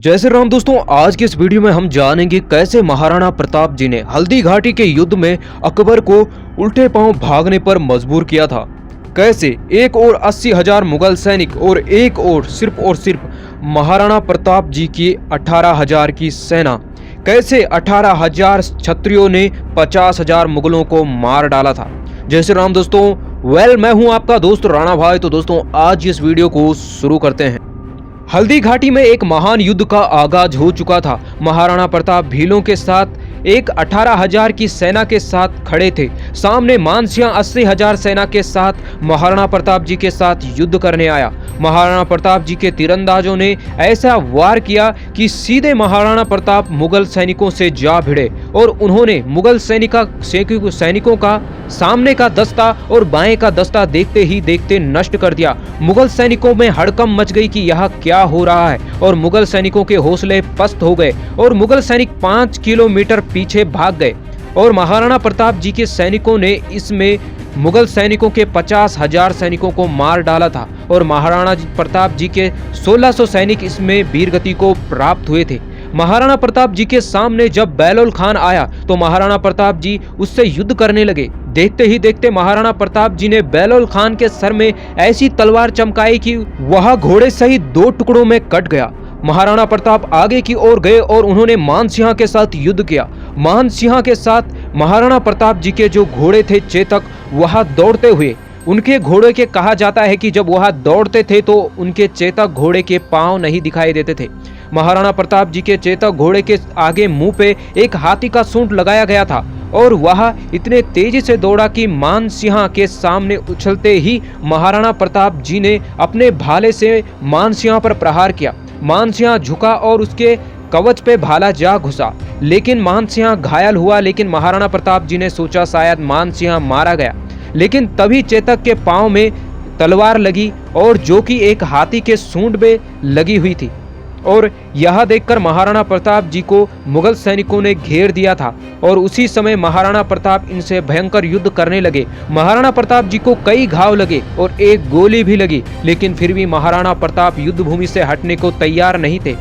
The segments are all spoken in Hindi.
जय श्री राम दोस्तों, आज के इस वीडियो में हम जानेंगे कैसे महाराणा प्रताप जी ने हल्दी घाटी के युद्ध में अकबर को उल्टे पांव भागने पर मजबूर किया था। कैसे एक ओर 80,000 मुगल सैनिक और एक ओर सिर्फ महाराणा प्रताप जी की 18,000 की सेना, कैसे 18,000 क्षत्रियों ने 50,000 मुगलों को मार डाला था। जय श्री राम दोस्तों, मैं हूं आपका दोस्त राणा भाई। तो दोस्तों आज इस वीडियो को शुरू करते हैं। हल्दी घाटी में एक महान युद्ध का आगाज हो चुका था। महाराणा प्रताप भीलों के साथ एक 18,000 की सेना के साथ खड़े थे। सामने मानसिंह 80,000 सेना के साथ महाराणा प्रताप जी के साथ युद्ध करने आया। महाराणा प्रताप जी के तीरंदाजों ने ऐसा वार किया कि सीधे महाराणा प्रताप मुगल सैनिकों से जा भिड़े और उन्होंने मुगल सैनिकों का सामने का दस्ता और बाएं का दस्ता देखते ही देखते नष्ट कर दिया। मुगल सैनिकों में हड़कंप मच गई कि यह क्या हो रहा है और मुगल सैनिकों के हौसले पस्त हो गए और मुगल सैनिक 5 किलोमीटर पीछे भाग गए और महाराणा प्रताप जी के सैनिकों ने इसमें मुगल सैनिकों के 50,000 सैनिकों को मार डाला था और महाराणा प्रताप जी के 1600 सैनिक इसमें वीरगति को प्राप्त हुए थे। महाराणा प्रताप जी के सामने जब बैलोल खान आया तो महाराणा प्रताप जी उससे युद्ध करने लगे। देखते ही देखते महाराणा प्रताप जी ने बैलोल खान के सर में ऐसी तलवार चमकाई कि वह घोड़े सहित 2 टुकड़ों में कट गया। महाराणा प्रताप आगे की ओर गए और उन्होंने मानसिंह के साथ युद्ध किया। मानसिंह के साथ महाराणा प्रताप जी के जो घोड़े थे चेतक, वह दौड़ते हुए, उनके घोड़े के कहा जाता है कि जब वह दौड़ते थे तो उनके चेतक घोड़े के पांव नहीं दिखाई देते थे। महाराणा प्रताप जी के चेतक घोड़े के आगे मुंह पे एक हाथी का सूंड लगाया गया था और वह इतने तेजी से दौड़ा कि मानसिंह के सामने उछलते ही महाराणा प्रताप जी ने अपने भाले से मानसिंह पर प्रहार किया। मानसिंह झुका और उसके कवच पे भाला जा घुसा, लेकिन मानसिंह घायल हुआ। लेकिन महाराणा प्रताप जी ने सोचा शायद मानसिंह मारा गया, लेकिन तभी चेतक के पांव में तलवार लगी और जो कि एक हाथी के सूंड में लगी हुई थी और यह देखकर महाराणा प्रताप जी को मुगल सैनिकों ने घेर दिया था और उसी समय महाराणा प्रताप इनसे भयंकर युद्ध करने लगे। महाराणा प्रताप जी को कई घाव लगे और एक गोली भी लगी, लेकिन फिर भी महाराणा प्रताप युद्ध भूमि से हटने को तैयार नहीं थे।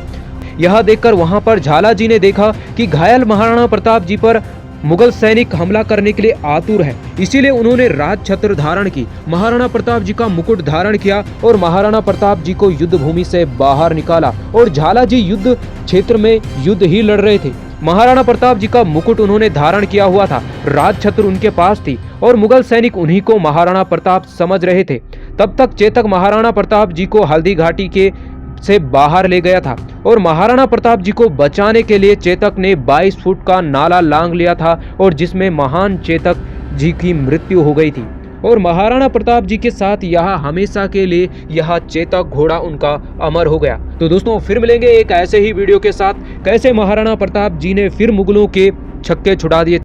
यह देखकर वहां पर झाला जी ने देखा कि घायल महाराणा प्रताप जी पर मुगल सैनिक हमला करने के लिए आतुर है, इसीलिए उन्होंने राज छत्र धारण की, महाराणा प्रताप जी का मुकुट धारण किया और महाराणा प्रताप जी को युद्ध भूमि से बाहर निकाला। और झाला जी युद्ध क्षेत्र में युद्ध ही लड़ रहे थे। महाराणा प्रताप जी का मुकुट उन्होंने धारण किया हुआ था, राज छत्र उनके पास थी और मुगल सैनिक उन्हीं को महाराणा प्रताप समझ रहे थे। तब तक चेतक महाराणा प्रताप जी को हल्दी घाटी के से बाहर ले गया था और महाराणा प्रताप जी को बचाने के लिए चेतक ने 22 फुट का नाला लांग लिया था और जिसमें महान चेतक जी की मृत्यु हो गई थी और महाराणा प्रताप जी के साथ यह हमेशा के लिए यह चेतक घोड़ा उनका अमर हो गया। तो दोस्तों फिर मिलेंगे एक ऐसे ही वीडियो के साथ, कैसे महाराणा प्रताप जी ने फिर मुगलों के छक्के छुड़ा दिए।